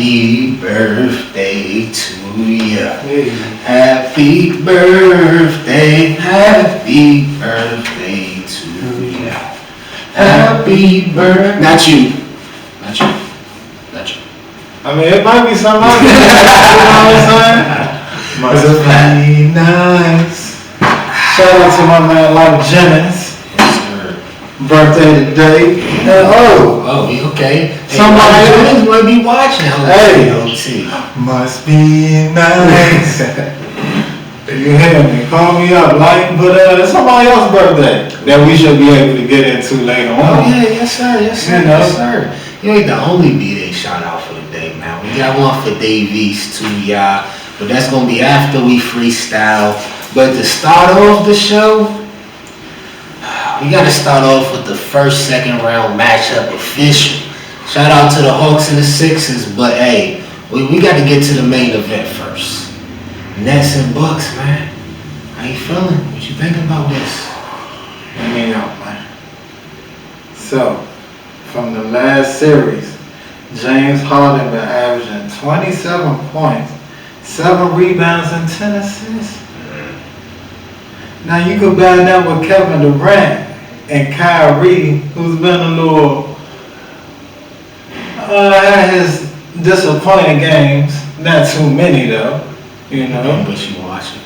Happy birthday to ya. Happy birthday to ya. Happy birthday. Not you. I mean, it might be something else. You know what I'm saying? Must be nice. Shout out to my man, Life Jennings. Birthday today. Okay. Somebody else might be watching. Hey, must be nice. You hear me? Call me up, like, but it's somebody else's birthday that we should be able to get into later on. Oh yeah, yes sir. You ain't the only B-Day shout out for the day, man. We got one for Davies too, y'all. But that's gonna be after we freestyle. But to start off the show, we gotta start off with the first second round matchup official. Shout out to the Hawks and the Sixers, but hey, we got to get to the main event first. Nets and Bucks, man. How you feeling? What you thinking about this? Let me know, man. So, from the last series, James Harden been averaging 27 points, 7 rebounds, and 10 assists. Now you combine that with Kevin Durant and Kyrie, who's been a little had his disappointing games. Not too many though, you know. But you watching.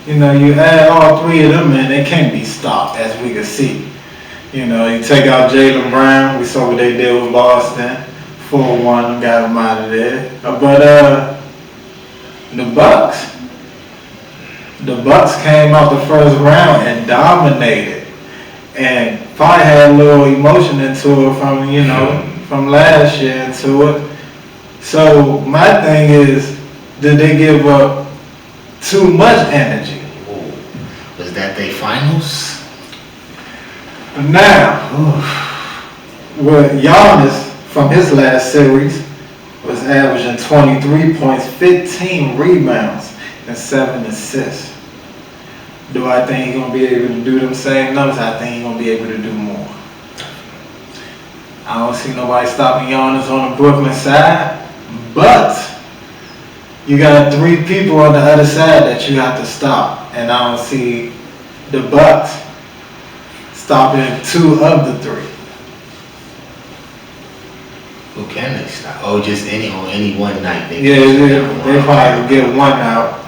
You know, you add all three of them and they can't be stopped, as we can see. You know, you take out Jaylen Brown, we saw what they did with Boston, 4-1, got him out of there. But the Bucks came out the first round and dominated, and probably had a little emotion into it from, you know, from last year into it. So my thing is, did they give up too much energy? Was that their finals? Now, with Giannis from his last series was averaging 23 points, 15 rebounds, and 7 assists. Do I think he's going to be able to do them same numbers? I think he's going to be able to do more. I don't see nobody stopping Giannis on the Brooklyn side, but you got 3 people on the other side that you have to stop, and I don't see the Bucks stopping 2 of the 3. Who can they stop? Oh, just on any one night. They probably get one out,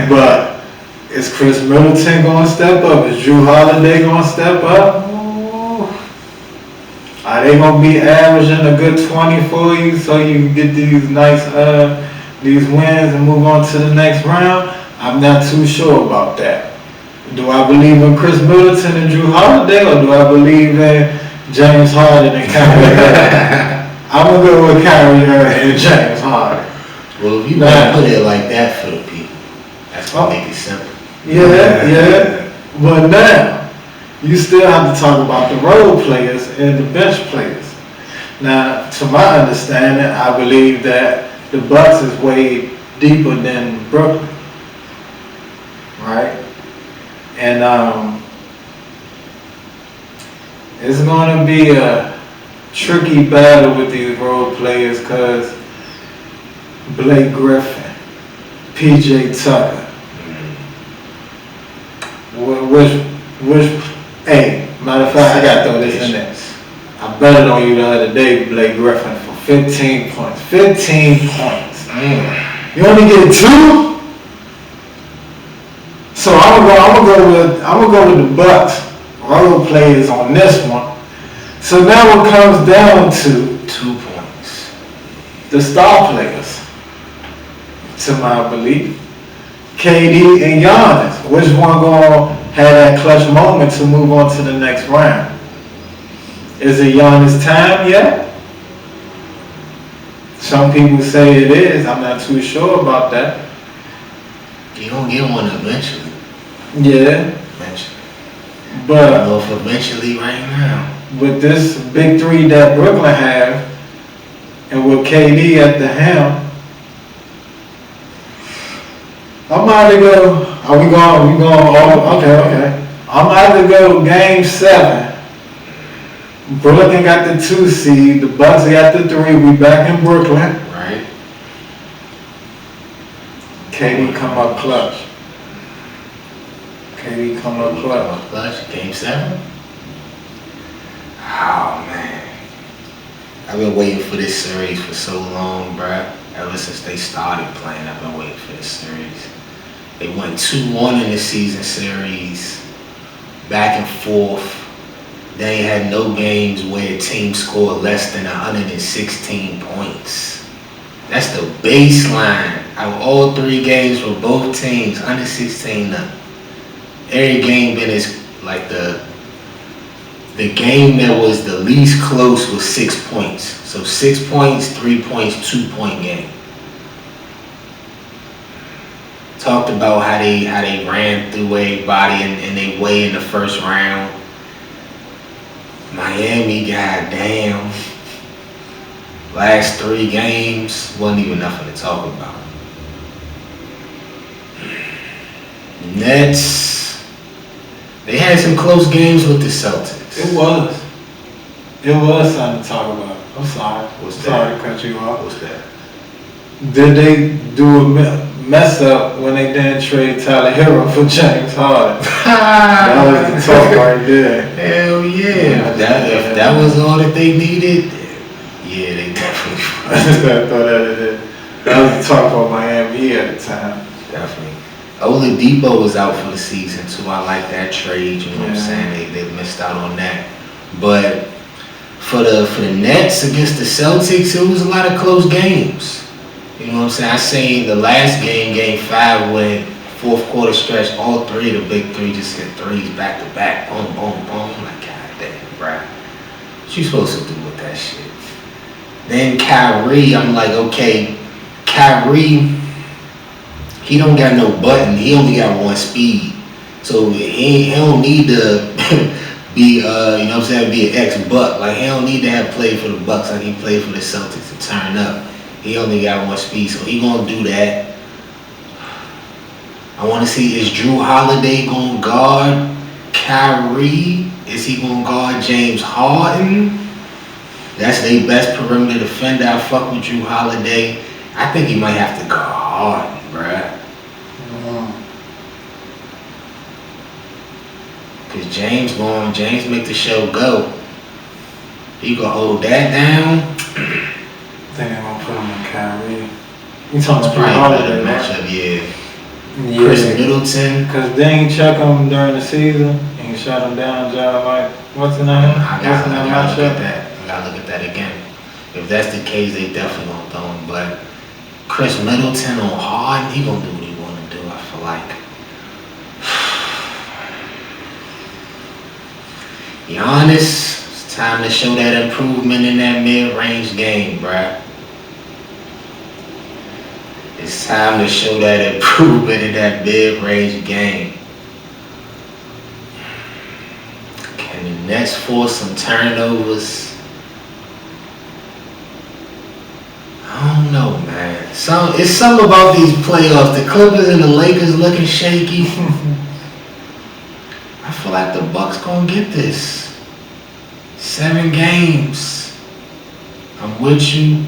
but is Chris Middleton going to step up? Is Drew Holiday going to step up? Are they going to be averaging a good 20 for you so you can get these nice these wins and move on to the next round? I'm not too sure about that. Do I believe in Chris Middleton and Drew Holiday, or do I believe in James Harden and Kyrie? I'm going to go with Kyrie and James Harden. Well, if you want to put it like that for the people, that's going to make it simple. Yeah. But now, you still have to talk about the role players and the bench players. Now, to my understanding, I believe that the Bucks is way deeper than Brooklyn, right? And it's going to be a tricky battle with these role players because Blake Griffin, PJ Tucker, hey, matter of fact, I got to throw this in there. I betted on you the other day, Blake Griffin, for 15 points. 15 points. You only get 2? So I'm gonna go with the Bucks role players on this one. So now it comes down to 2 points. The star players, to my belief. KD and Giannis. Which one gonna have that clutch moment to move on to the next round? Is it Giannis' time yet? Some people say it is. I'm not too sure about that. You're gonna get one eventually. Yeah. Eventually. But I don't know if eventually right now. With this big 3 that Brooklyn have, and with KD at the helm, I'm either go. Are we going? Okay. I'm either go Game 7. Brooklyn got the 2 seed. The Bucks got the 3. We back in Brooklyn. Right. KD come up clutch. KD come up clutch. Game 7? Oh, man. I've been waiting for this series for so long, bruh. Ever since they started playing, I've been waiting for this series. They went 2-1 in the season series, back and forth. They had no games where teams scored less than 116 points. That's the baseline of all 3 games for both teams, 116 up. Every game been is like the game that was the least close was 6 points. So 6 points, 3 points, 2-point game. Talked about how they ran through everybody and they way in the first round. Miami, goddamn. Last 3 games wasn't even nothing to talk about. Nets, they had some close games with the Celtics. It was something to talk about. I'm sorry. Sorry to cut you off. What's that? Did they do a mess up when they didn't trade Tyler Hero for James Harden? That was the talk right there. Hell yeah. If that was all that they needed, yeah, they definitely. I thought that was the talk for Miami at the time. Definitely. Oladipo was out for the season too. I like that trade. You know what I'm saying? They missed out on that. But for the Nets against the Celtics, it was a lot of close games. You know what I'm saying? I seen the last game, game 5, when fourth quarter stretch, all 3 of the big 3 just hit 3s back to back. Boom, boom, boom. I'm like, God damn, bruh. What you supposed to do with that shit? Then Kyrie, I'm like, okay, Kyrie, he don't got no button. He only got 1 speed. So he don't need to be, you know what I'm saying, be an ex-Buck. Like, he don't need to have played for the Bucks like he played for the Celtics to turn up. He only got 1 speed, so he gonna do that. I want to see, is Drew Holiday gonna guard Kyrie? Is he gonna guard James Harden? That's their best perimeter defender. I fuck with Drew Holiday. I think he might have to guard Harden, bruh. Cause James make the show go. He gonna hold that down. I think they're gonna put him on Kyrie. You talking about Probably a better matchup, yeah. Chris Middleton. Cause they ain't check him during the season and shut him down, John. Like, what's the name? I gotta look at that. I gotta look at that again. If that's the case, they definitely gonna throw him. But Chris Middleton on Harden, he gonna do what he wanna do, I feel like. Giannis, it's time to show that improvement in that mid-range game, bruh. It's time to show that improvement in that mid-range game. Can the Nets force some turnovers? I don't know, man. It's something about these playoffs. The Clippers and the Lakers looking shaky. I feel like the Bucks gonna get this. 7 games. I'm with you.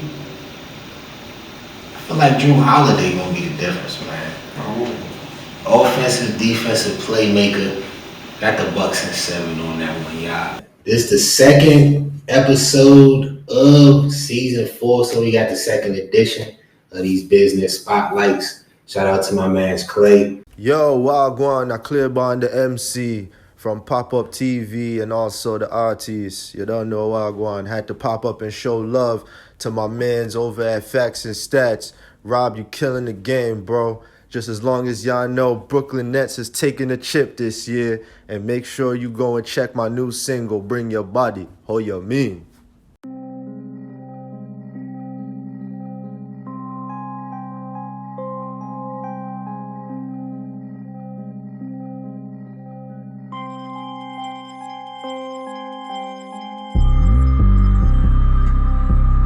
I feel like Drew Holiday gonna be the difference, man. Offensive, defensive playmaker. Got the Bucks in 7 on that one, y'all. This is the second episode of season 4, so we got the second edition of these business spotlights. Shout out to my man's Clay. Yo, Wagwan, I Claybourne the MC from Pop-Up TV and also the artists. You don't know Wagwan. Had to pop up and show love to my mans over at Facts and Stats. Rob, you killing the game, bro. Just as long as y'all know Brooklyn Nets is taking the chip this year. And make sure you go and check my new single, Bring Your Body. Ho you mean?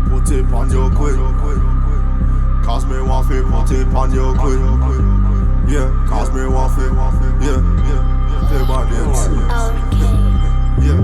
Put it on your quick. Cause me want fit, put it on your quick. Yeah, cause me want fit. Yeah, play by the MC. Yeah,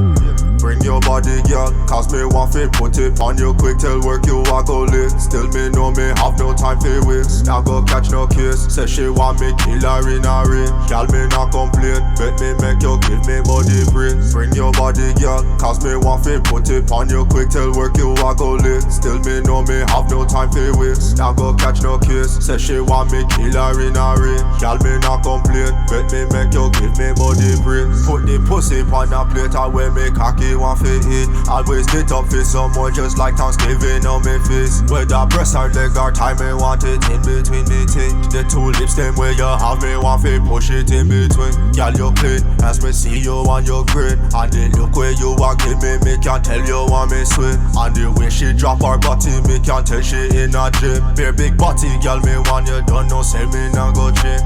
bring your body. body, girl. Cause me want fi put it on you quick. Tell work you a go lit. Still me know me have no time for waste. Now go catch no kiss. Say she want me kill her in a ring. Girl me not complain. Bet me make you give me body praise. Bring your body, girl. Cause me want fi put it on you quick. Tell work you a go lit. Still me know me have no time for waste. Now go catch no kiss. Say she want me kill her in a ring. Girl me not complain. Bet me make you give me body praise. Put the pussy on a plate. I wear me cocky want fi eat. Always get up for someone just like Thanksgiving on me face. Whether breast or leg or time me want it in between me teeth. The two lips them where you have me want fi push it in between. Girl you clean as me see you on your grin. And the look where you a give me can tell you want me sweet. And the way she drop her body me can tell she in a gym. Bare big body girl me want you don't know say me not go change.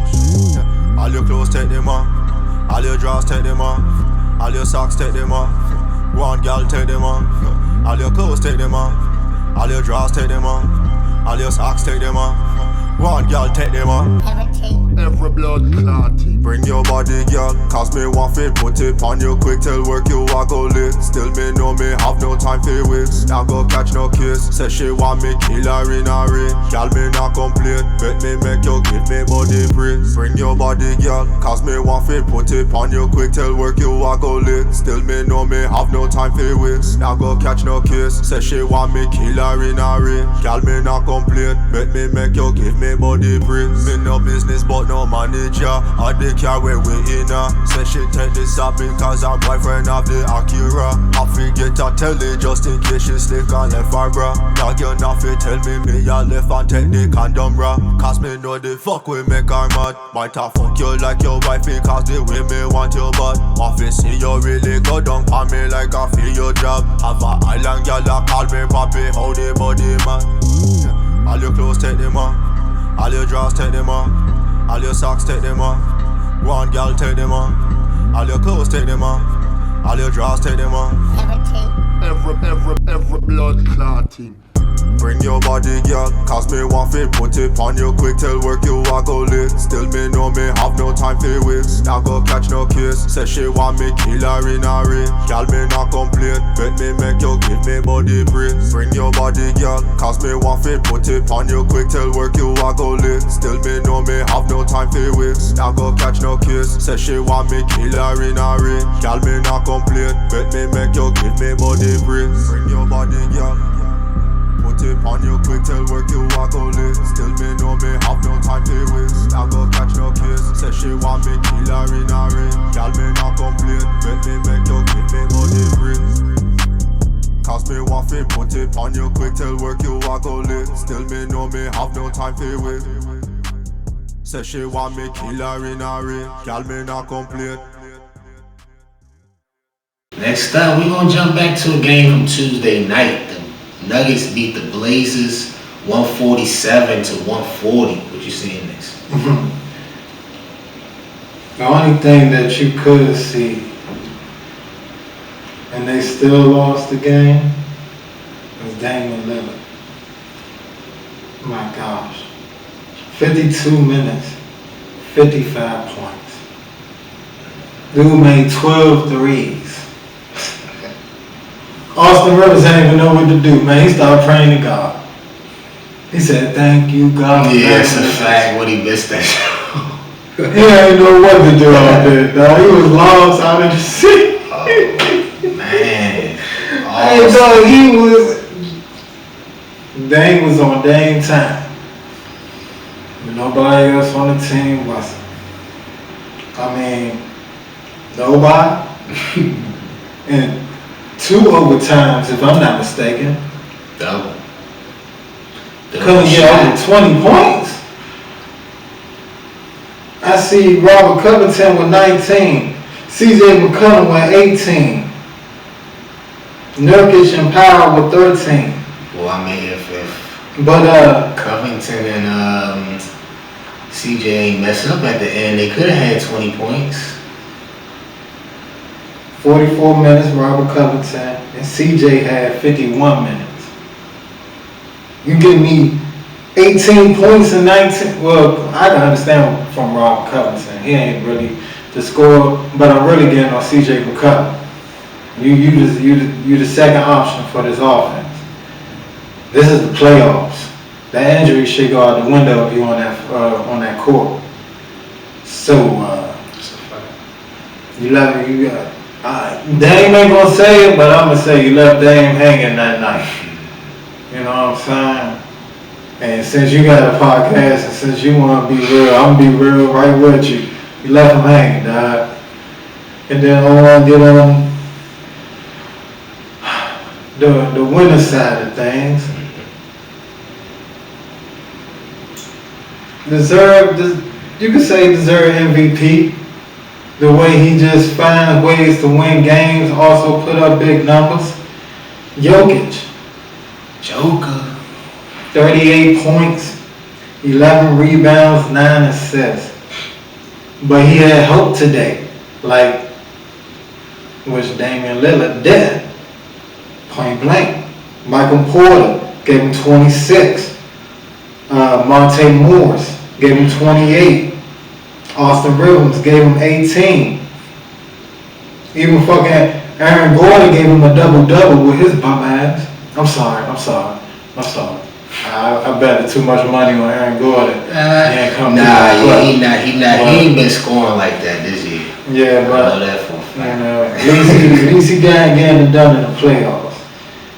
All your clothes take them off. All your drawers take them off. All your socks take them off. One girl take them off. All your clothes take them off. All your drawers take them off. All your socks take them off. One girl take them off. Every blood clotting. Bring your body, girl. Cause me want fi put it on you quick. Tell work you a go lit. Still me know me have no time for waste. Now go catch no kiss. Say she want me kill her in a ring. Girl me not complain. Bet me make you give me body praise. Bring your body, girl. Cause me want fi put it on you quick. Tell work you a go lit. Still me know me have no time for waste. Now go catch no kiss. Say she want me kill her in a ring. Girl me not complain. Bet me make you give me body praise. Me no business but no manager. I the car where we in her. Say she take this up because her boyfriend have the Acura. I forget to tell it just in case she slick and left her bra. Dog you not fi tell me I left and take the condom bra. Cause me know the fuck we make her mad. Might I fuck you like your wife because the way me want your butt. Want fi see you really go down on me like I feel your job. Have a island girl that call me papi. How the body man. All your clothes take them off. All your drawers take them off. All your socks take them off. One girl take them off. All your clothes take them off. All your drawers take them off. Every blood clotting. Bring your body, girl. Cause me want fi put it on you quick. Tell work you a go lit. Still me know me have no time for waste. Now go catch no kiss. Say she want me kill her in a ring. Girl me not complain. Bet me make you give me body praise. Bring your body, girl. Cause me want fi put it on you quick. Tell work you a go lit. Still me know me have no time for waste. Now go catch no kiss. Say she want me kill her in a ring. Girl me not complain. Bet me make you give me body praise. Bring your body, girl. Put it on you quick, tell work you a go lit. Still me know me have no time to waste. Now go catch no kiss. Say she want me kill her in a ring. Girl me not complain. Bet me make you give me body praise. Cause me want fi put it on you quick, tell work you a go lit. Still me know me have no time to waste. Say she want me kill her in a ring. Girl me not complain. Next up, we're gonna jump back to a game from Tuesday night. The Nuggets beat the Blazers 147 to 140. What you seeing next? The only thing that you could see, and they still lost the game, was Damian Lillard. My gosh. 52 minutes, 55 points. Dude made 12 threes. Austin Rivers ain't even know what to do, man. He started praying to God. He said, "Thank you, God." Yeah, it's a fact when he missed that shot. He ain't know what to do out there, dog. He was lost out in the city. Oh, man. Hey, dog, he was... Dame was on Dame time. But nobody else on the team wasn't. I mean, nobody. And 2 overtimes, if I'm not mistaken. Double. Couldn't get over 20 points. I see Robert Covington with 19. CJ McCollum with 18. Nurkic and Powell with 13. Well, I mean, if But Covington and CJ ain't messing up at the end, they could have had 20 points. 44 minutes, Robert Covington, and CJ had 51 minutes. You give me 18 points and 19. Well, I can understand from Robert Covington. He ain't really the scorer, but I'm really getting on CJ McCollum. You the second option for this offense. This is the playoffs. That injury should go out the window if you on that court. So Dame ain't gonna say it, but I'm gonna say you left Dame hanging that night. You know what I'm saying? And since you got a podcast and since you wanna be real, I'm gonna be real right with you. You left him hanging, dog. And then get on the winner side of things. You could say deserve MVP. The way he just finds ways to win games, also put up big numbers. Joker. 38 points, 11 rebounds, 9 assists. But he had hope today, which Damian Lillard did. Point blank. Michael Porter gave him 26. Monte Morris gave him 28. Austin Rivers gave him 18. Even fucking Aaron Gordon gave him a double-double with his bum ass. I'm sorry. I bet too much money on Aaron Gordon. He ain't been scoring like that this year. Yeah, but I know that for a fact. At least he got getting it done in the playoffs.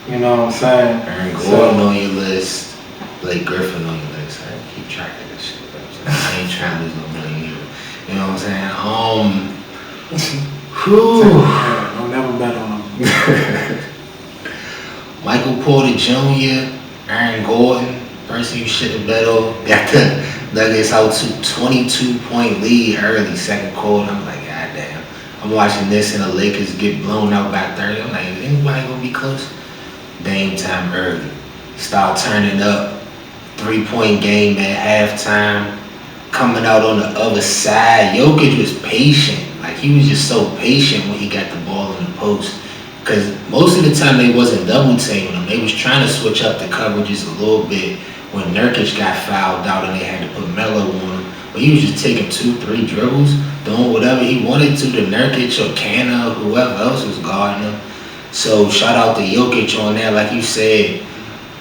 You know what I'm saying? Aaron Gordon on your list, Blake Griffin on your list. I keep track of this shit. I ain't trying to lose no money either. You know what I'm saying? I'll never bet on him. Michael Porter Jr., Aaron Gordon, person you should have bet on. Got the Nuggets out to 22-point lead early, second quarter. I'm like, God damn. I'm watching this and the Lakers get blown out by 30. I'm like, is anybody gonna be close? Dame time early. Start turning up. 3-point game at halftime. Coming out on the other side. Jokic was patient. He was just so patient when he got the ball in the post. Because most of the time they wasn't double teaming him. They was trying to switch up the coverages a little bit when Nurkic got fouled out and they had to put Melo on him. But he was just taking 2-3 dribbles, doing whatever he wanted to Nurkic or Canna or whoever else was guarding him. So shout out to Jokic on that. Like you said,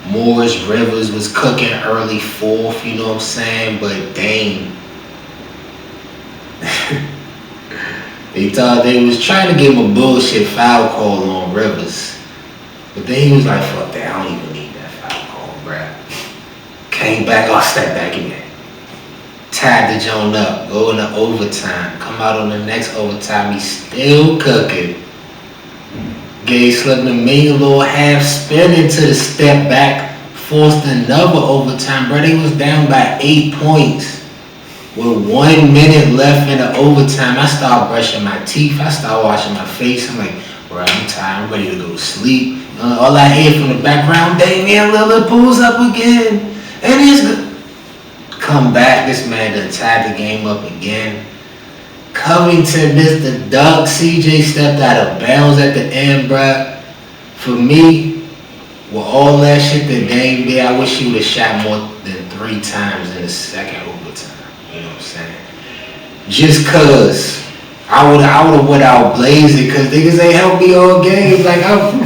Morris Rivers was cooking early fourth, you know what I'm saying? But dang. They thought they was trying to give him a bullshit foul call on Rivers. But then he was like, fuck that, I don't even need that foul call, bruh. Came back, step back again. Tied the joint up, go into overtime. Come out on the next overtime, he's still cooking. Gay slipped a little half spin into the step back, forced another overtime, bro. They was down by 8 points. With 1 minute left in the overtime, I start brushing my teeth. I start washing my face. I'm like, bro, I'm tired. I'm ready to go to sleep. All I hear from the background, Damian Lillard pulls up again. And he's good. Come back. This man done tied the game up again. Covington missed the dunk. CJ stepped out of bounds at the end, bro. For me, with all that shit that Dame did, I wish he would have shot more than 3 times in the second overtime. You know what I'm saying? Just cause I would have went out blazing cause niggas ain't helped me all game. Like I'm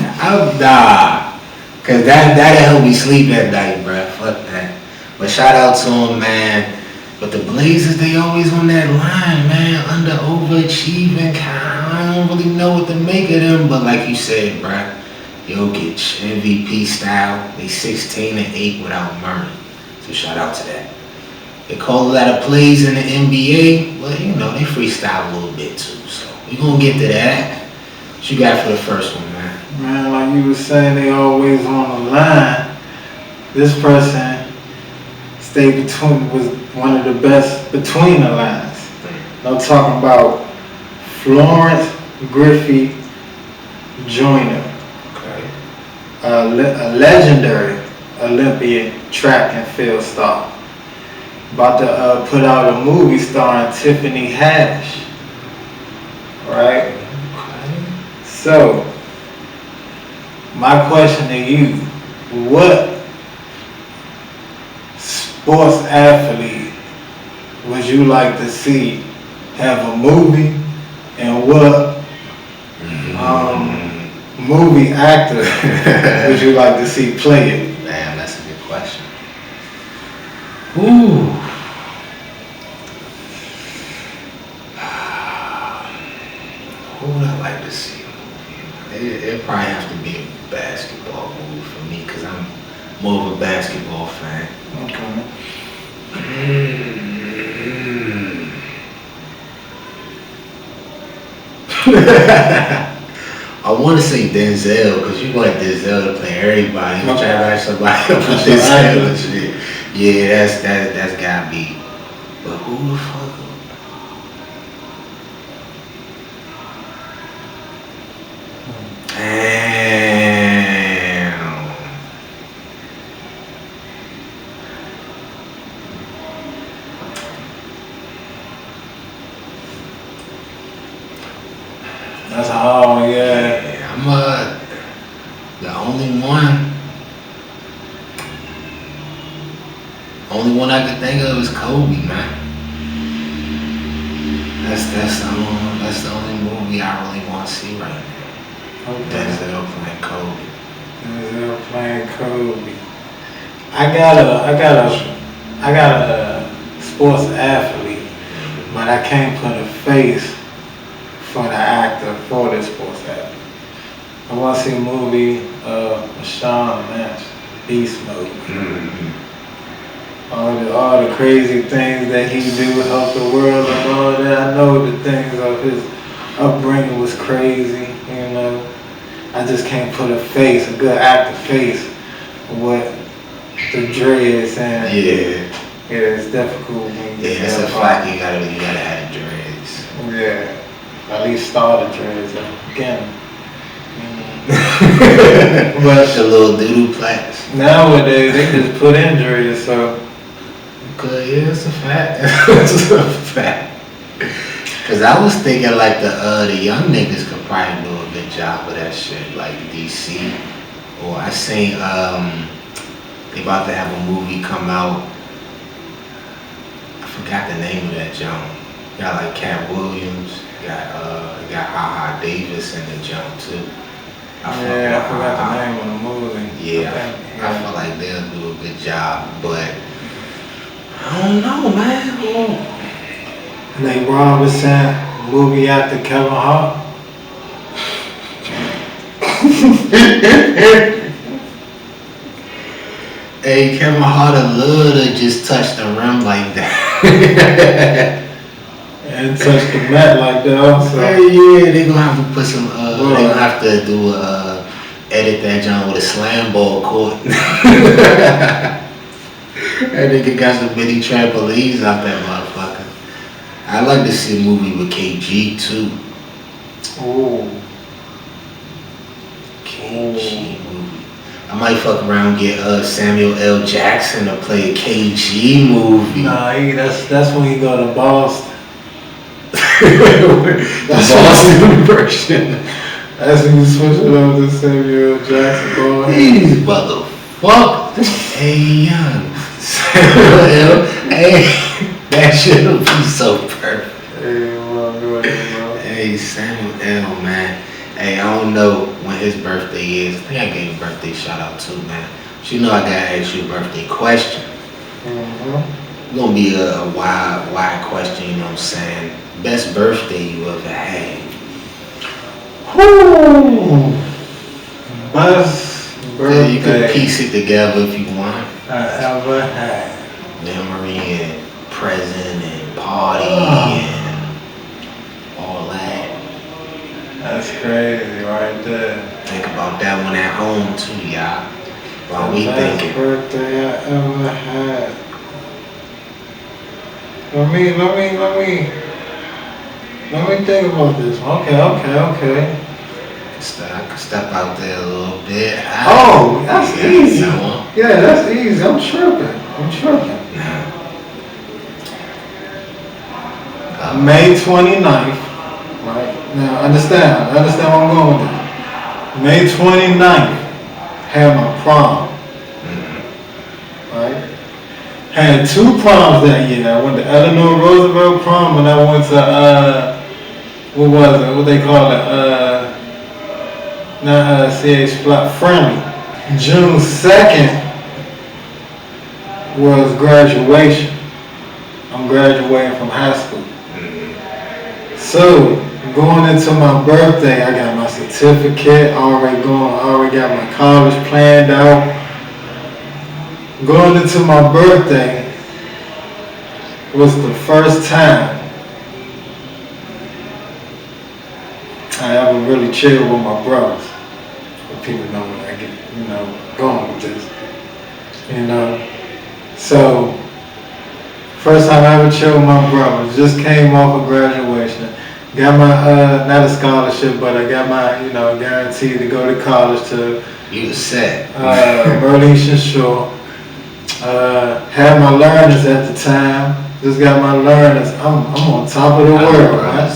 nah. Cause that'll help me sleep at night, bruh. Fuck that. But shout out to him, man. But the Blazers, they always on that line, man. Under overachieving. I don't really know what to make of them, but like you said, bruh. Jokic, MVP style. They 16-8 without Murray. So shout out to that. They call a lot of plays in the NBA. Well, you know, they freestyle a little bit too. So we gonna get to that. What you got for the first one, man? Man, like you was saying, they always on the line. This person was one of the best between the lines. I'm talking about Florence Griffey Joyner, a legendary Olympian track and field star. About to put out a movie starring Tiffany Haddish. Right? So, my question to you, what sports athlete would you like to see have a movie, and what movie actor would you like to see play it? Man, that's a good question. Ooh. Who would I like to see? It probably have to be a basketball movie for me because I'm more of a basketball fan. Okay. I want to say Denzel because you want Denzel to play everybody. You try to write somebody up with Denzel and shit. Yeah, that's gotta be. But who the fuck? Damn. That's a hard one, yeah. I'm the only one I can think of is Kobe, man. That's the only movie I really want to see right now. Okay. Denzel playing Kobe. Denzel playing Kobe. I got a sports athlete, but I can't put a face for the actor for this sports athlete. I want to see a movie of Sean Lynch, Beast Mode. Mm-hmm. All the crazy things that he do to help the world and all that. I know the things of his upbringing was crazy, you know. I just can't put a good actor face with the dreads and Yeah, it's difficult. that's a fact. You gotta have dreads. Yeah, at least start the dreads again. But the little doodle plaits. Nowadays they just put in dreads, so. Good, yeah, it's a fact. It's a fact. Cause I was thinking like the young niggas could probably do a good job of that shit, like DC. Or I seen they about to have a movie come out. I forgot the name of that jump. Got like Cat Williams, got Ha Davis in the jump too. I forgot the name of the movie. Yeah, I feel like they'll do a good job, but I don't know, man. Nate Robinson, movie actor Kevin Hart. Hey, Kevin Hart would love to just touch the rim like that. And touch the mat like that also. Yeah, they gonna have to put some, they gonna have to do edit that joint with a slam ball court. That nigga got some mini trampolines out that motherfucker. I'd like to see a movie with KG too. Ooh. KG movie. I might fuck around and get Samuel L. Jackson to play a KG movie. Nah, that's when he go to Boston. The Boston version. That's when you switch it up to Samuel L. Jackson. These motherfuckers. Hey, young. Samuel L. Hey, that shit'll be so perfect. Hey, bro. Hey, Samuel L. Man. Hey, I don't know when his birthday is. I think I gave a birthday shout out too, man. But you know I gotta ask you a birthday question. Mm-hmm. It's gonna be a wide question, you know what I'm saying? Best birthday you ever had. Whoo! Best birthday. Yeah, you can piece it together if you want. I ever had. Memory and present and party and all that. That's crazy right there. Think about that one at home too, y'all. While we thinking. Best birthday I ever had. Let me think about this. Okay. I can step out there a little bit. Oh, that's easy. No. Yeah, that's easy. I'm tripping. May 29th. Right. Now, understand where I'm going with that. May 29th, had my prom. Right? Had two proms that year. I went to Eleanor Roosevelt prom and I went to, what was it? What they call it? not CH Flat, friendly. June 2nd was graduation. I'm graduating from high school. So, going into my birthday, I got my certificate, already got my college planned out. Going into my birthday was the first time I ever really chilled with my brothers. But people know when I get, going with this. So, first time I ever chilled with my brothers, just came off of graduation. Got my, not a scholarship, but I got my, guarantee to go to college to You set. Burlington Shore. Had my learners at the time. Just got my learners. I'm on top of the world, right?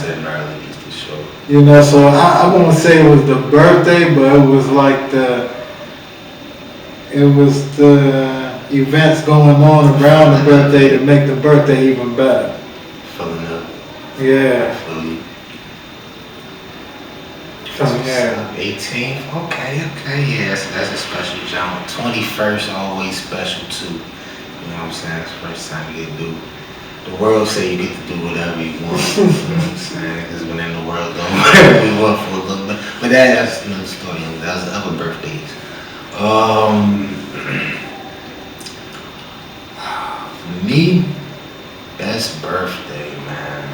So I won't say it was the birthday, but it was like the events going on around the birthday to make the birthday even better. Filling up. Yeah. Yeah. 18th. Okay. Yeah, that's a special jump. 21st always special too. You know what I'm saying? It's the first time you get to do. The world say you get to do whatever you want. You know what I'm saying? Because when in the world doing whatever we want for a little bit. But that's another story. That was other birthdays. For me, best birthday, man.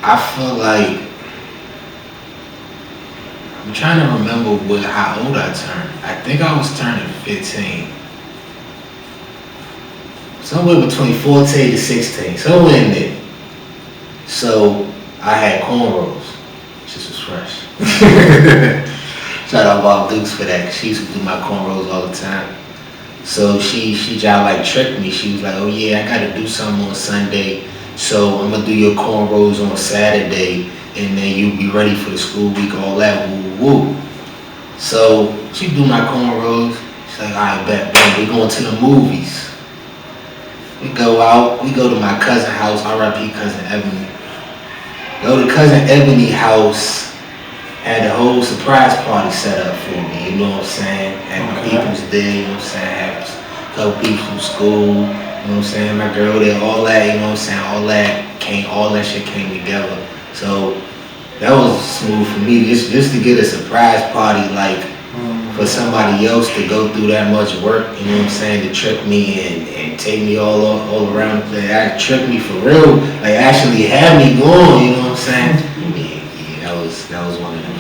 I feel like I'm trying to remember how old I turned. I think I was turning 15. Somewhere between 14 to 16, somewhere in there. So I had cornrows. Just was fresh. Shout out Bob Dukes for that, 'cause she used to do my cornrows all the time. So she tried like trick me. She was like, oh yeah, I gotta do something on Sunday. So I'm gonna do your cornrows on Saturday, and then you'll be ready for the school week, all that, woo. So she do my cornrows. She's like, all right, bet, we going to the movies. We go out, we go to my cousin's house, R.I.P. cousin Ebony. Go to cousin Ebony's house, had the whole surprise party set up for me, you know what I'm saying? Had my people's there, you know what I'm saying? Had a couple people from school, you know what I'm saying? My girl there, all that, you know what I'm saying? All that shit came together. So that was smooth for me, just to get a surprise party, like for somebody else to go through that much work, you know what I'm saying, to trick me and take me all around the place. Trick me for real, like actually have me going, you know what I'm saying? Yeah, that was one of them.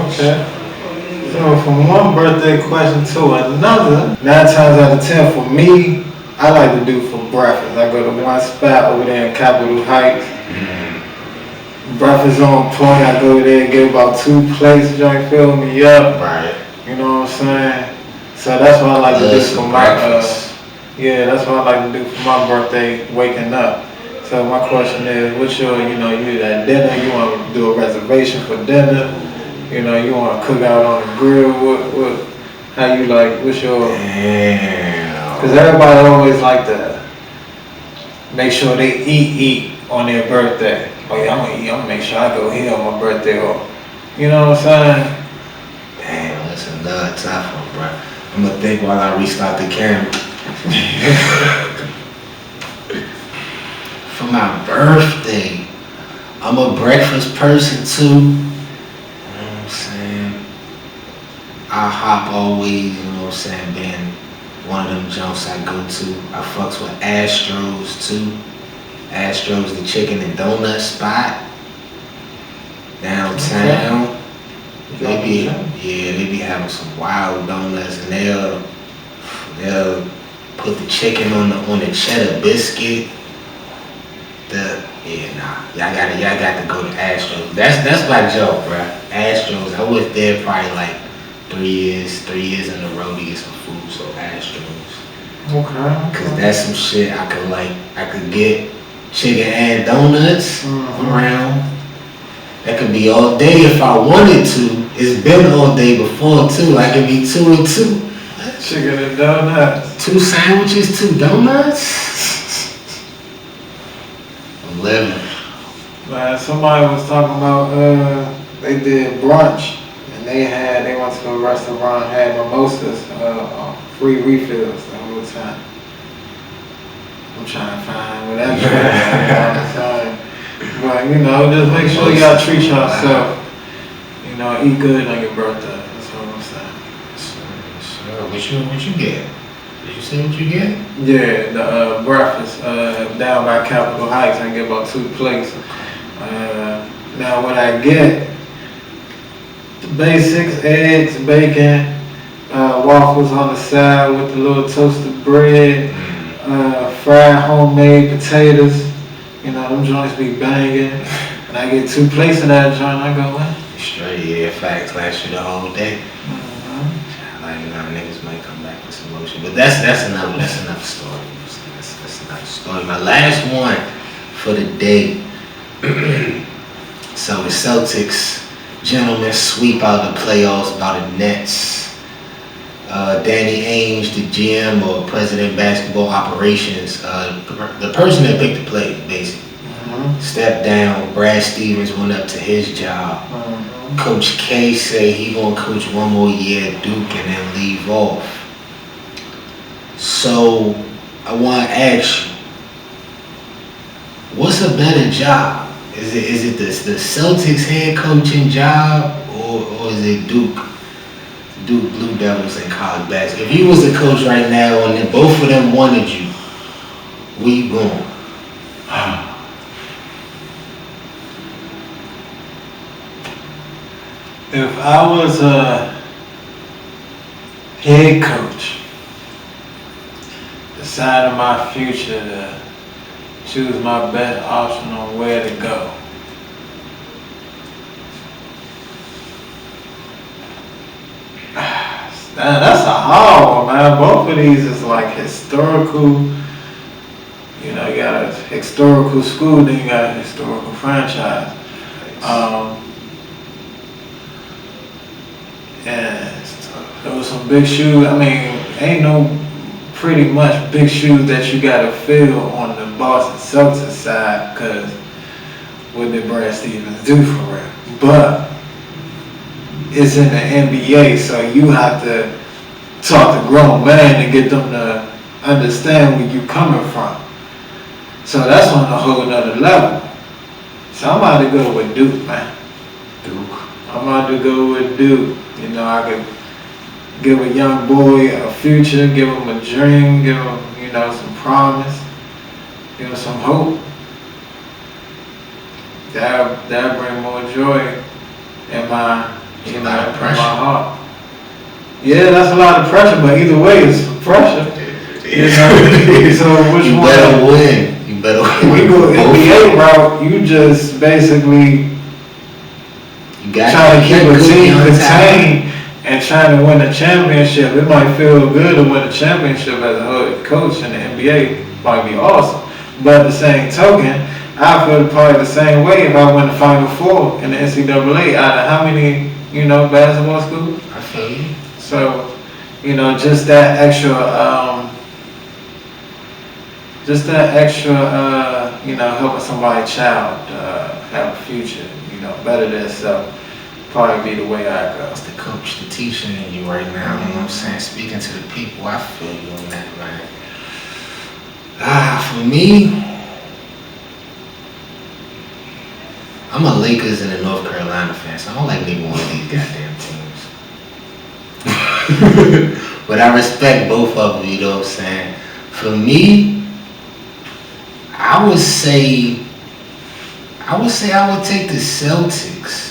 Okay. So from one birthday question to another, 9 times out of 10 for me, I like to do for breakfast. I go to one spot over there in Capitol Heights. Breakfast on point. I go there and get about 2 plates, joint fill me up. Right. You know what I'm saying? So that's what I like to do for my that's what I like to do for my birthday, waking up. So my question is, what's your, you at dinner, you want to do a reservation for dinner? You want to cook out on the grill? How you like? What's your? Damn. Because everybody always like to make sure they eat on their birthday. Oh yeah, I'm gonna eat. I'm gonna make sure I go here on my birthday, or you know what I'm saying? Damn, that's another tough one, bro. I'm gonna think while I restart the camera. For my birthday, I'm a breakfast person too. You know what I'm saying? I hop always, you know what I'm saying, being one of them jumps I go to. I fucks with Astros too. Astros, the chicken and donut spot downtown. They be having some wild donuts, and they'll put the chicken on the cheddar biscuit. Y'all got to go to Astros. That's my joke, bro. Astros. I was there probably like 3 years in a row to get some food. So Astros. Okay. Cause that's some shit I could get chicken and donuts around. That could be all day if I wanted to. It's been all day before too. I can be 2 and 2. Chicken and donuts. 2 sandwiches, 2 donuts. I'm living. Man, somebody was talking about they did brunch, and they went to a restaurant, had mimosas, free refills the whole time. I'm trying to find where that joint is. But just make sure y'all treat yourself. Eat good on your birthday. That's what I'm saying. Sure. What you get? Did you say what you get? Yeah, the breakfast down by Capitol Heights. I get about 2 plates. Now what I get, the basics: eggs, bacon, waffles on the side with the little toasted bread, fried homemade potatoes. Them joints be banging. And I get 2 plates of that joint. I go, what? Straight, yeah, facts. Last you the whole day. Like, niggas might come back with some motion, but that's another story. That's another story. My last one for the day. So the Celtics, gentlemen, sweep out the playoffs by the Nets. Danny Ainge, the GM or president of basketball operations, the person that picked the play, basically, stepped down. Brad Stevens went up to his job. Coach K say he gonna coach one more year at Duke and then leave off. So I want to ask you, what's a better job? Is it the Celtics head coaching job or is it Duke Blue Devils in college basketball? If you was the coach right now and both of them wanted you, where you going? If I was a head coach, deciding my future to choose my best option on where to go, that's a hard one, man. Both of these is like historical. You got a historical school, then you got a historical franchise. And there was some big shoes. I mean, ain't no pretty much big shoes that you gotta fill on the Boston Celtics side, because what did Brad Stevens do for real? But it's in the NBA, so you have to talk to grown men to get them to understand where you coming from. So that's on a whole nother level. So I'm about to go with Duke, man. I'm about to go with Duke. I could give a young boy a future, give him a dream, give him, some promise, give him some hope. That bring more joy in my, in my heart. Yeah, that's a lot of pressure, but either way, it's pressure. So which you one? Better win. You better win. We go NBA route. You just basically trying to keep a team contained and trying to win a championship. It might feel good to win a championship as a head coach in the NBA. Might be awesome. But at the same token, I feel probably the same way if I win the Final Four in the NCAA out of how many, basketball schools? I feel you. So, just that extra, helping somebody's child have a future, better than itself. Probably be the way I go. It's the coach, the teacher in you right now. You know what I'm saying? Speaking to the people, I feel you on that, man. For me, I'm a Lakers and a North Carolina fan, so I don't like neither one of these goddamn teams. But I respect both of them, you know what I'm saying? For me, I would say I would take the Celtics.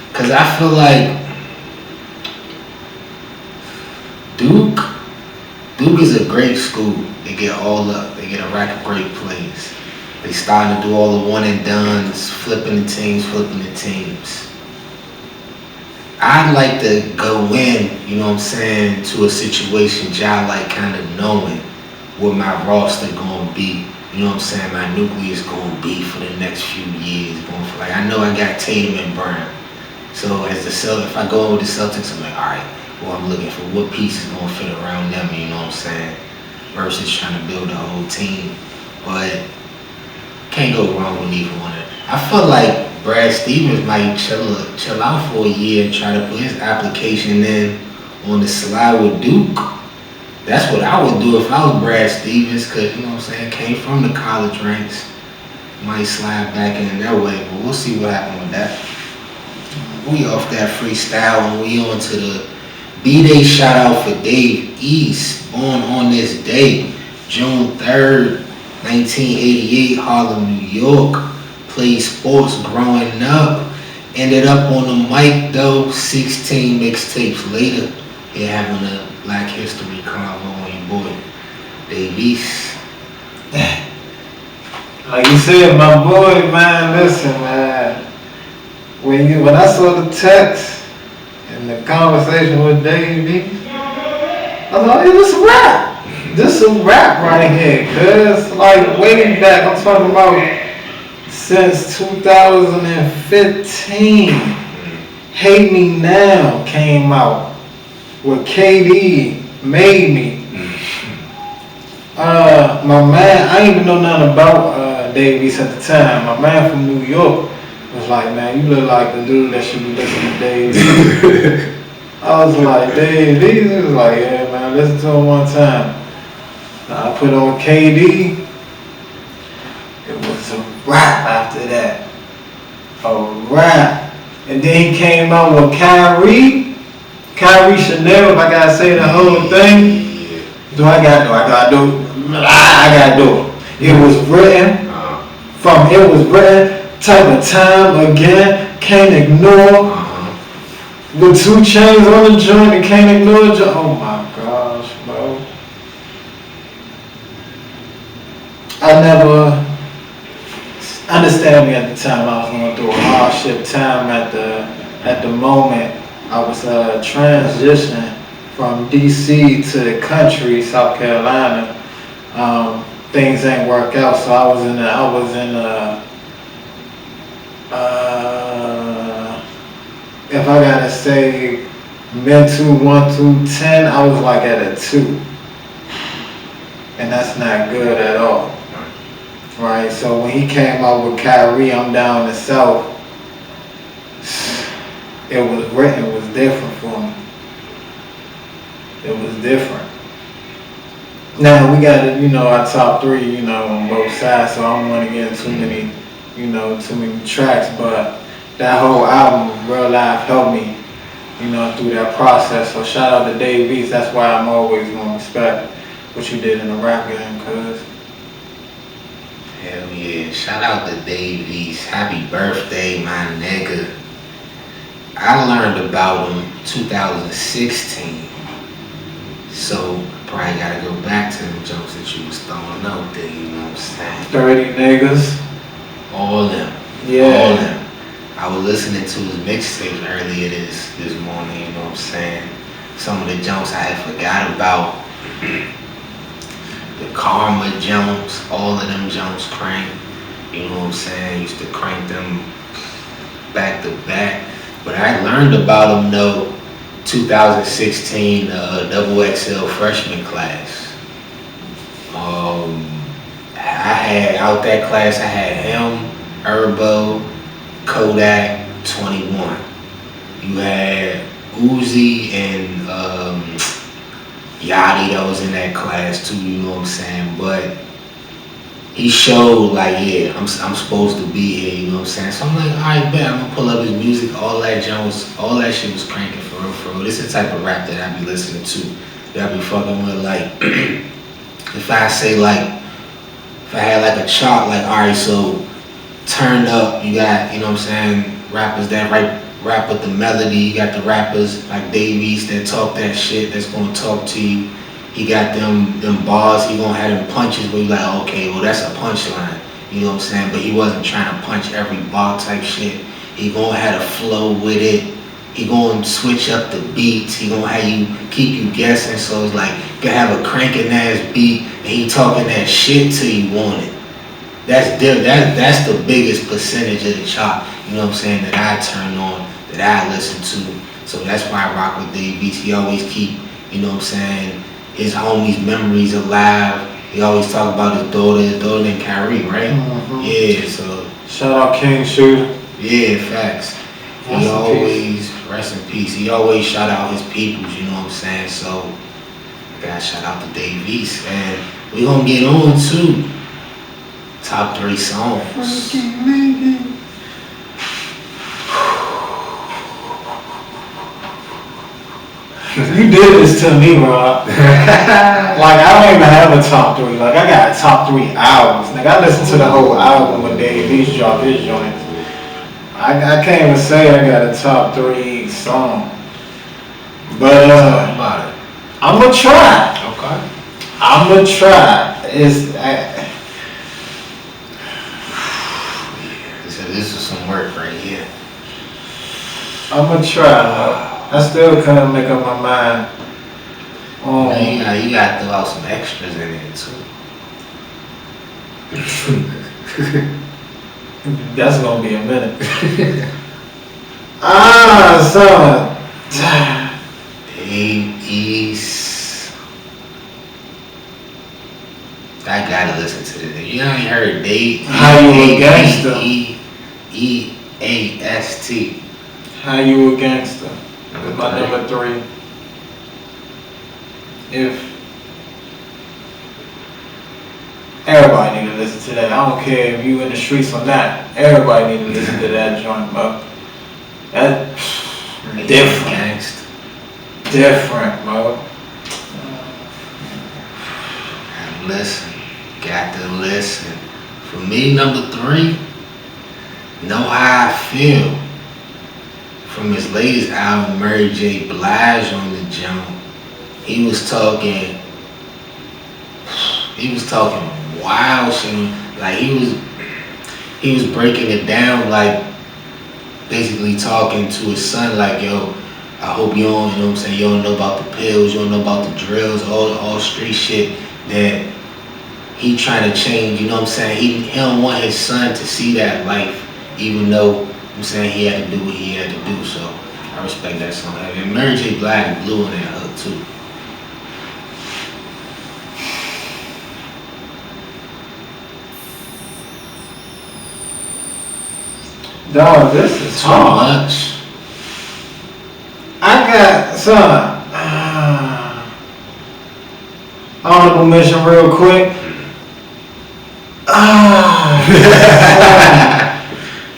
Because I feel like Duke is a great school. They get a rack of great plays. They starting to do all the one and dones, flipping the teams. I'd like to go in, to a situation, like kind of knowing what my roster gonna be. My nucleus gonna be for the next few years. I know I got Tatum and Brown. So as if I go with the Celtics, I'm like, all right, well, I'm looking for what piece is going to fit around them, versus trying to build a whole team. But can't go wrong with either one of them. I feel like Brad Stevens might chill out for a year and try to put his application in on the slide with Duke. That's what I would do if I was Brad Stevens, cause you know what I'm saying, came from the college ranks. Might slide back in that way, but we'll see what happens with that. We off that freestyle and we on to the Bday shout out for Dave East, born on this day, June 3rd, 1988, Harlem, New York. Played sports growing up. Ended up on the mic though, 16 mixtapes later. They're having a Black History convo on your boy, Dave East. Like you said, my boy, man, listen, man. When I saw the text and the conversation with Davey, I was like, hey, this a rap. This a rap right here. Cause like way back, I'm talking about since 2015, Hate Me Now came out with KD, Made Me. My man, I didn't even know nothing about Davies at the time. My man from New York was like, man, you look like the dude that should be listening to Dave. I was like, Dave, he was like, yeah, man, listen to him one time. I put on KD. It was a rap after that. A rap. And then he came out with Kyrie Chanel, if I gotta say the whole thing. I gotta do it. It was written type of time again, can't ignore. With 2 Chainz on the joint and can't ignore the joint. Oh my gosh, bro. I never understand me at the time. I was going through a hardship time at the moment. I was transitioning from DC to the country, South Carolina. Things ain't work out, so I was in if I gotta say mental 1 through 10, I was like at a 2. And that's not good at all. Right? So when he came out with Kyrie, I'm down in the South, it was written, it was different for me. It was different. Now we got our top 3, on both sides, so I don't want to get into too many tracks, but that whole album, Real Life, helped me, through that process. So shout out to Dave East. That's why I'm always gonna respect what you did in the rap game, cuz. Hell yeah. Shout out to Dave East. Happy birthday, my nigga. I learned about him 2016. So probably gotta go back to the jokes that you was throwing out there, you know what I'm saying? 30 niggas. All them. Yeah. All them. I was listening to his mixtape earlier this morning, you know what I'm saying? Some of the jokes I had forgot about. The Karma Jones, all of them Jones crank. You know what I'm saying? Used to crank them back to back. But I learned about them though, 2016 double XL freshman class. I had out that class, I had him, Herbo, Kodak, 21. You had Uzi and Yachty that was in that class too, you know what I'm saying? But he showed like, yeah, I'm supposed to be here, you know what I'm saying? So I'm like, alright, bet, I'm gonna pull up his music, all that shit was cranking for real. This is the type of rap that I be listening to, that I be fucking with. Like, if I say like, if I had like a chart, like, alright, so turn up, you got, you know what I'm saying, rappers that rap with the melody, you got the rappers like Dave East that talk that shit, that's gonna talk to you. He got them bars, he gonna have them punches where you like, okay, well that's a punchline, you know what I'm saying? But he wasn't trying to punch every bar type shit. He gonna have a flow with it. He gonna switch up the beats. He gonna have you, keep you guessing. So it's like, you can have a cranking ass beat and he talking that shit till you want it. That's the biggest percentage of the chart, you know what I'm saying, that I turn on, that I listen to. So that's why I rock with Dave East. He always keep, you know what I'm saying, his homies' memories alive. He always talk about his daughter named Kyrie, right? Mm-hmm. Yeah, so. Shout out King Shooter. Yeah, facts. He always, rest in peace, he always shout out his peoples, you know what I'm saying? So, I gotta shout out to Dave East. And we gonna get on to top 3 songs. You did this to me, bro. Like, I don't even have a top 3. Like, I got top 3 albums. Like, I listened to the whole album when Dave East dropped his joints. I can't even say I got a top 3 song. But, I'm gonna try. Okay. I'm gonna try. This is some work right here. I'm gonna try. I still couldn't make up my mind. You gotta throw out some extras in there too. That's gonna be a minute. Son. Dave East. I gotta listen to this. You ain't heard Dave? How You a Gangster? EAST. How You a Gangster? Number My 3. number 3. If everybody need to listen to that. I don't care if you in the streets or not. Everybody need to listen to that joint, bro. That's different. Gangsta. Different, bro. Listen. Got to listen. For me, number 3, Know How I Feel. From his latest album, Mary J. Blige on the jump. He was talking wild shit. Like he was breaking it down, like basically talking to his son, like, yo, I hope you don't, you know what I'm saying, you don't know about the pills, you don't know about the drills, all street shit that he trying to change, you know what I'm saying? He don't want his son to see that life, even though I'm saying he had to do what he had to do, so I respect that song. And Mary J. Blige blew in that hook too. Dog, this is Too hard. much. I got, son, honorable mention real quick.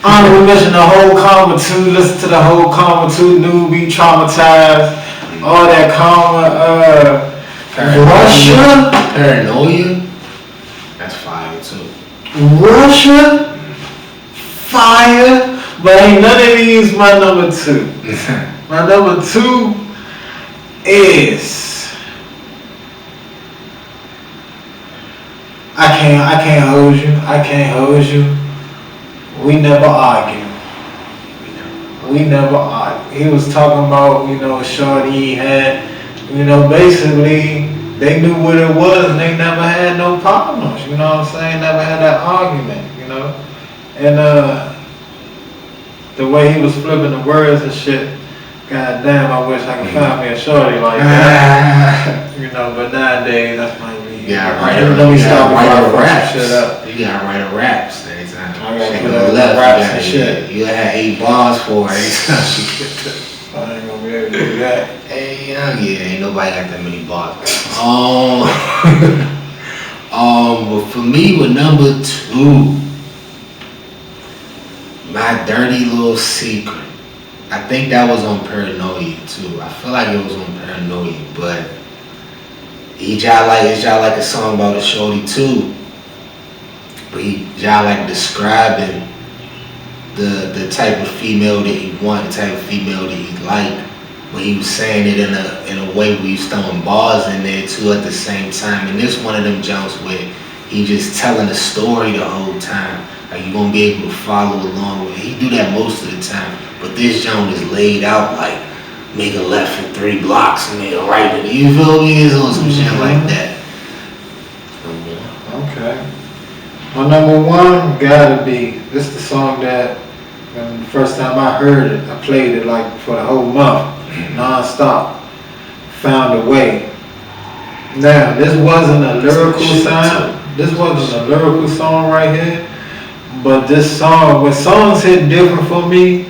Honorable mention the whole Karma 2, listen to the whole Karma 2, Newbie, Traumatized, all that Karma, Russia. Paranoia? That's fire too. Russia, fire, but ain't none of these my number 2. My number 2 is I can't hold you. I can't hold you. We never argue. We never argue. He was talking about, you know, shorty he had, you know, basically they knew what it was and they never had no problems, you know what I'm saying? Never had that argument, you know? And the way he was flipping the words and shit, god damn, I wish I could find me a shorty like that. You know, but nowadays that's my Yeah, right. right. Let me stop write before I a fuck raps. some shit up. You gotta write a raps anytime. I gotta Shit put go up left, raps you and gotta- shit. You had 8 bars for it anytime. I ain't gonna be able to do that. Hey, yeah, ain't nobody got that many bars. But for me, with number 2, My Dirty Little Secret. I think that was on Paranoia too. I feel like it was on Paranoia, but it's y'all like a song about a shorty too. But y'all like describing the type of female that he want, the type of female that he like. But he was saying it in a way where he was throwing bars in there too at the same time. And this one of them jumps where he just telling the story the whole time. Like you gonna be able to follow along with it. He do that most of the time. But this jump is laid out like make a left for 3 blocks and make a right. You feel me? It's on some shit like that. Okay. My number 1 gotta be, this the song that when the first time I heard it, I played it like for the whole month, non-stop. Found a Way. Now, this wasn't a lyrical song. This wasn't a lyrical song right here, But this song, when songs hit different for me,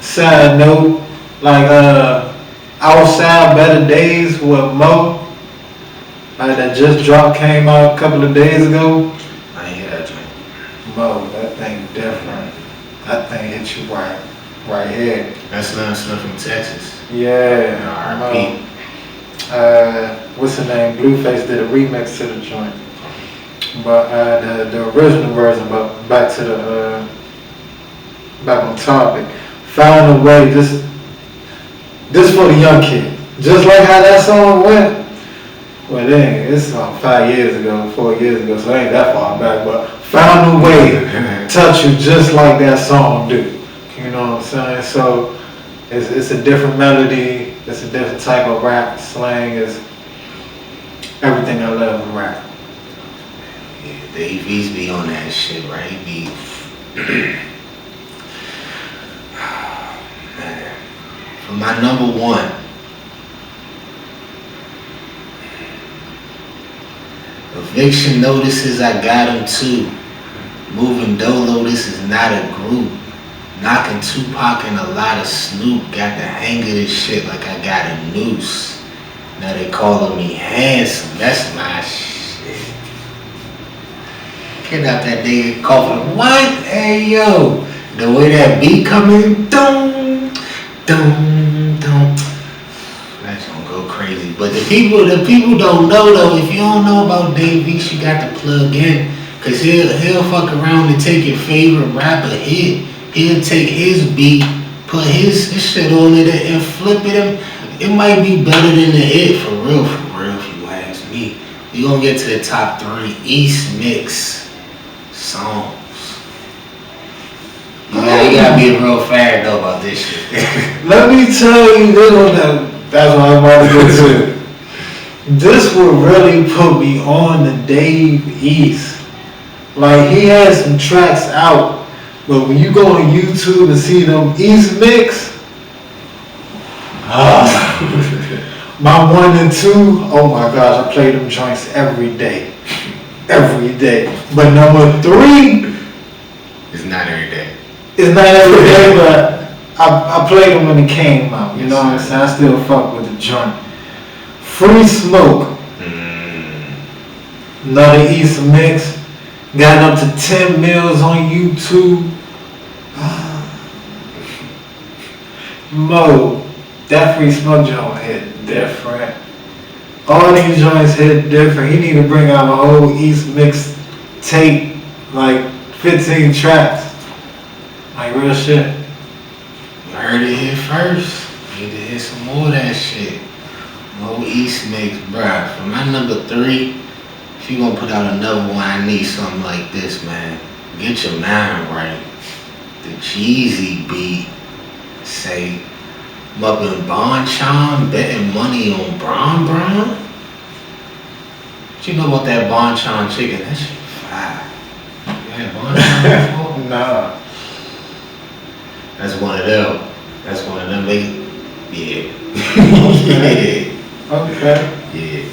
side note, like Outside Better Days with Mo, that just dropped, came out a couple of days ago. I ain't hear that joint. Mo, that thing different. That thing hit you right here. That's Slim from Texas. Yeah. R.I.P. What's the name? Blueface did a remix to the joint. But the original version, but back on topic. Found a way, this for the young kid. Just like how that song went. Well, dang, it's 5 years ago, 4 years ago, so it ain't that far back, but found a way to touch you just like that song do. You know what I'm saying? So it's a different melody, it's a different type of rap, slang is everything I love in rap. Yeah, Dave East be on that shit, right? He be man. For my number one, eviction notices, I got them too. Moving Dolo, this is not a group. Knocking Tupac and a lot of Snoop. Got the hang of this shit like I got a noose. Now they calling me handsome. That's my shit. Get out that nigga coughing. What? Hey yo. The way that beat coming, dum, dum, dum. That's gonna go crazy. But the people don't know though. If you don't know about Dave East, you got to plug in. Cause he'll fuck around and take your favorite rapper hit. He'll take his beat, put his shit on it and flip it. It might be better than the hit for real, if you ask me. We gonna get to the top 3 East Mix songs. You gotta be a real fan though about this shit. Let me tell you this one, that's what I'm about to go to. This would really put me on the Dave East. Like, he has some tracks out, but when you go on YouTube and see them East Mix, my 1 and 2, oh my gosh, I play them joints every day. Every day. But number 3, It's not every day. it's not every day, but I played them when it came out. You know what I'm saying? I still fuck with the joint. Free Smoke. Another East Mix. Got up to 10 mils on YouTube. Mo, that Free Smoke joint hit different. All these joints hit different. He need to bring out a whole East Mix tape, like 15 tracks. Like real shit. You heard it here first. Need to hear some more of that shit. More East Mix, bruh. For my number 3, if you gonna put out another one, I need something like this, man. Get your mind right. The Jeezy beat, say, I'm up in Bonchon, betting money on Bron. What you know about that Bonchon chicken? That shit fire. You had Bonchon before? Nah. That's one of them. That's one of them. Yeah. Okay. Okay. Yeah.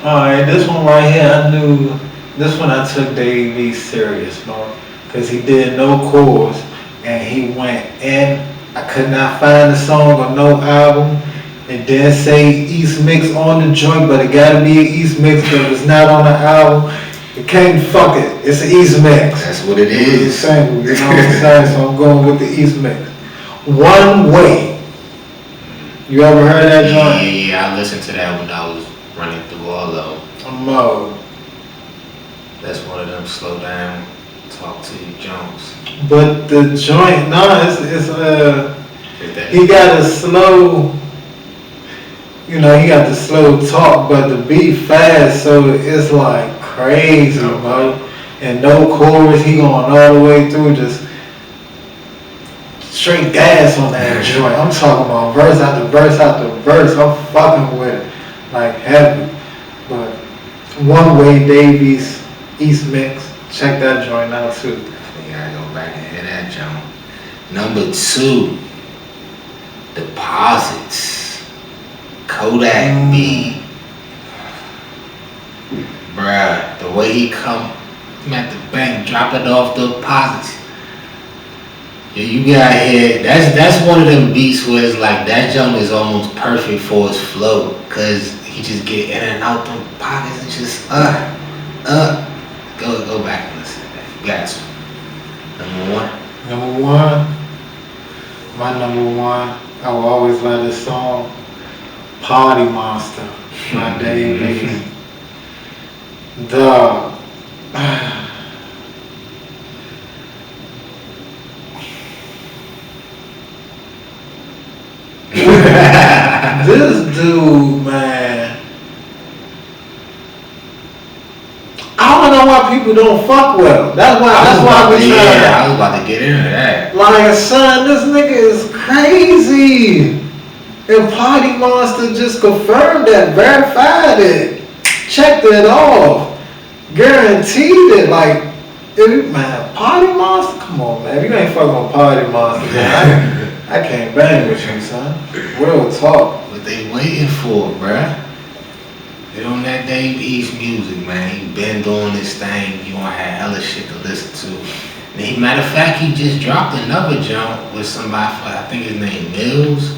Alright, this one right here, I knew, this one I took Dave East serious, man. Because he did no chorus, and he went in. I could not find a song or no album. It didn't say East Mix on the joint, but it gotta be an East Mix because it's not on the album. It can't fuck it. It's an East Mix. That's what it is. It's a sample, you know what I'm saying? So I'm going with the East Mix. One Way. You ever heard that joint? Yeah, I listened to that when I was running through all of them. Mo. That's one of them slow down, talk to you jumps. But the joint, he got a slow, he got the slow talk, but the beat fast, so it's like crazy, bro. And no chorus, he going all the way through, just straight gas on that joint. I'm talking about verse after verse after verse. I'm fucking with it, like heavy. But One Way, Davies, East Mix, check that joint out too. You gotta go back and hear that jump. Number 2, Deposits. Kodak beat. Bruh, the way he come at the bank, drop it off the deposits. Yeah, you got here. That's one of them beats where it's like that jump is almost perfect for his flow, cause he just get in and out the pockets and just go back and listen to that. Got to. Number one. My number one. I will always love this song, "Party Monster" by Dave. Dog. This dude, man. I don't know why people don't fuck with him. That's why we trying. Yeah, I was about to get into that. Like, son, this nigga is crazy. And Party Monster just confirmed that, verified it, checked it off, guaranteed it. Like, man, Party Monster? Come on, man. If you ain't fucking with Party Monster, man, I can't bang with you, son. Real talk. What they waiting for, bruh? Get on that Dave East music, man. He been doing this thing. You gonna have hella shit to listen to. And matter of fact, he just dropped another jump with somebody, I think his name Mills.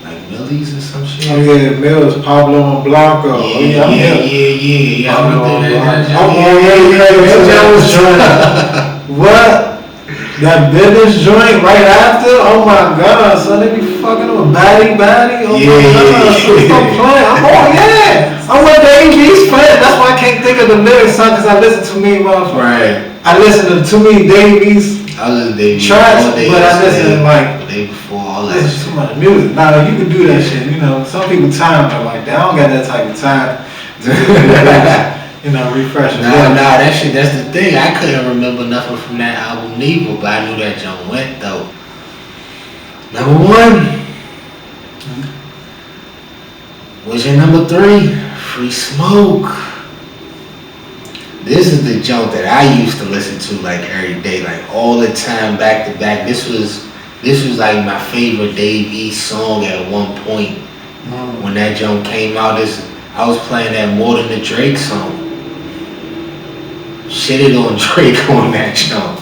Like Millies or some shit. Oh yeah, Mills, Pablo and Blanco. Yeah. What? That business joint right after? Oh my god, son, they be fucking with Bday. Oh my god, stop playing. I'm with the AG's playing. That's why I can't think of the lyrics, son, because I listen to me, motherfucker. Right. I listen to too many Davies tracks, but I listen like the day before all that. Listen to too much music. Nah, you can do that shit. You know, some people time are like that. I don't got that type of time to refresh. Nah, that shit. That's the thing. I couldn't remember nothing from that album neither, but I knew that jump went though. Number one. What's your number three? Free Smoke. This is the jump that I used to listen to like every day, like all the time, back to back. This was like my favorite Dave East song at one point. When that jump came out, I was playing that more than the Drake song. Shitted on Drake on that jump.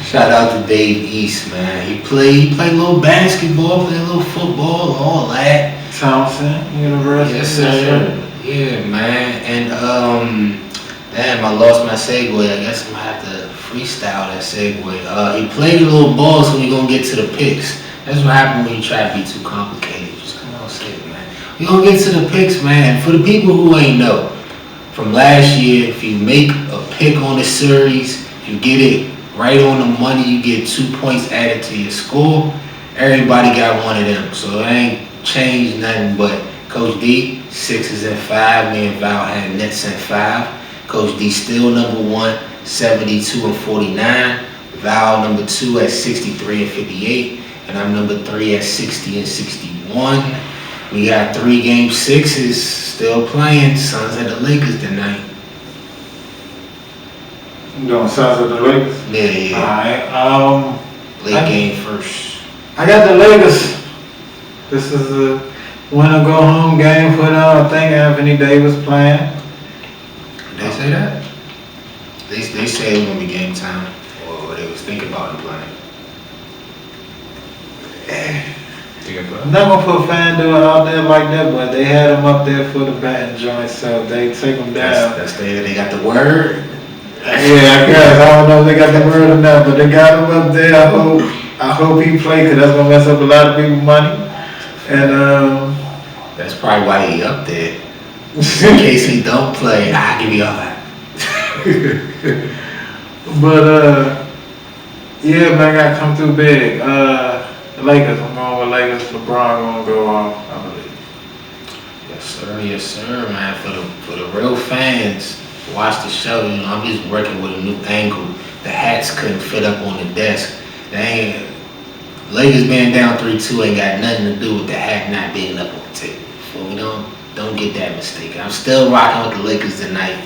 Shout out to Dave East, man. He played a little basketball, played a little football, all that. Townsend University. Yes, sir. Yeah, man. And damn, I lost my segue. I guess I'm gonna have to freestyle that segue. He played a little ball, so we gonna get to the picks. That's what happens when you try to be too complicated. Just come on, say it, man. We gonna get to the picks, man. For the people who ain't know, from last year, if you make a pick on the series, if you get it right on the money, you get 2 points added to your score. Everybody got one of them, so it ain't changed nothing. But Coach D, 6s and 5. Me and Val had Nets and 5. Coach D still number 1, 72 and 49. Val number 2 at 63 and 58. And I'm number 3 at 60 and 61. We got 3 game 6s still playing. Suns at the Lakers tonight. You doing Suns at the Lakers? Yeah. Alright, late game first. I got the Lakers. This is a winner go home game for them. I think Anthony Davis playing. They say that? They say it was gonna be game time, or they was thinking about it playing. I'm not gonna put FanDuel out there like that, but they had them up there for the betting joint, so they take them down. They got the word. Yeah, I guess. I don't know if they got the word or not, but they got him up there. I hope he play, because that's gonna mess up a lot of people's money. And that's probably why he up there. In case he don't play, I'll give you all that. But yeah, man, I gotta come through big. The Lakers, I'm going with Lakers. LeBron gonna go off, I believe. Yes, sir, man. For the real fans, watch the show. You know, I'm just working with a new angle. The hats couldn't fit up on the desk. Lakers being down 3-2 ain't got nothing to do with the hat not being up on the table. So we don't get that mistaken. I'm still rocking with the Lakers tonight.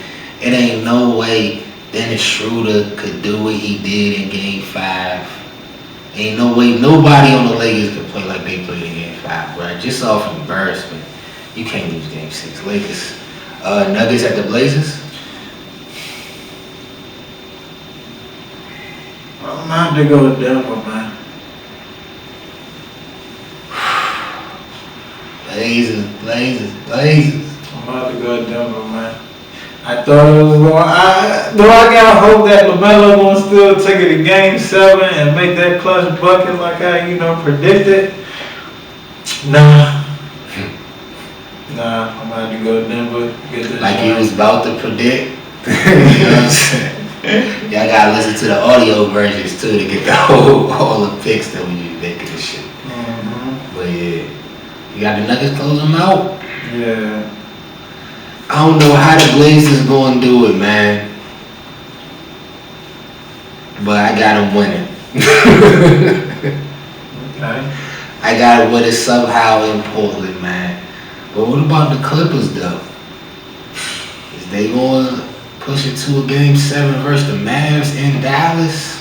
It ain't no way Dennis Schroeder could do what he did in Game 5. Ain't no way nobody on the Lakers could play like they played in Game 5, bro. Just off embarrassment. You can't lose Game 6. Lakers, Nuggets at the Blazers. I'm gonna have to go with Denver, man. Blazers. I'm about to go with Denver, man. I thought it was going. I gotta hope that LaMelo gonna still take it to Game 7 and make that clutch bucket like I predicted. Nah, I'm about to go to Denver. Get this Like he shot. was about to predict. You know what I'm saying? Y'all gotta listen to the audio versions too to get all the picks that we be making and shit. But yeah, you got the Nuggets close them out. Yeah. I don't know how the Blazers gonna do it, man. But I got them winning. Okay. I gotta win it somehow in Portland, man. But what about the Clippers though? Is they gonna push it to a Game 7 versus the Mavs in Dallas?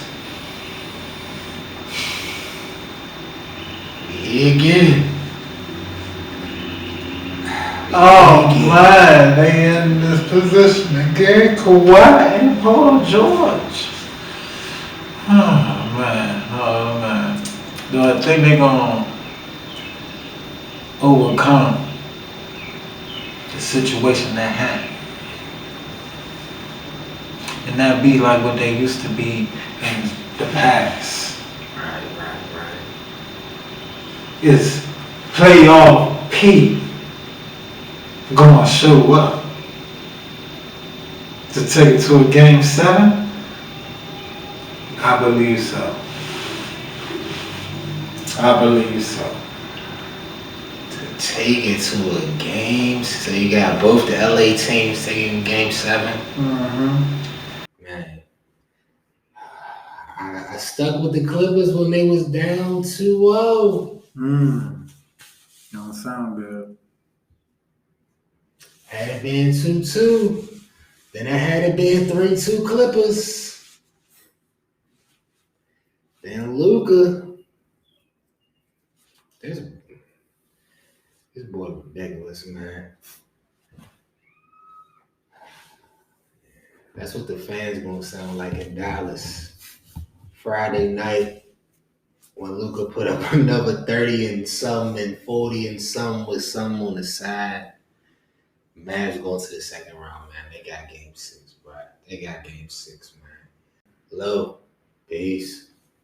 Here again. Oh man, they in this position again. Kawhi and Paul George. Oh man. Do I think they're gonna overcome the situation at hand? And not be like what they used to be in the past. Right. Is playoff P gonna show up to take it to a Game 7? I believe so. To take it to a game, so you got both the LA teams taking Game 7. Man, I stuck with the Clippers when they was down 2-0. Don't sound good. Had it been 2-2, then I had it been 3-2 Clippers. Then Luka. This boy ridiculous, man. That's what the fans gonna sound like in Dallas. Friday night when Luka put up another 30 and some and 40 and some with some on the side. Mavs going to the second round, man. They got Game 6, bro. They got Game 6, man. Low. Peace.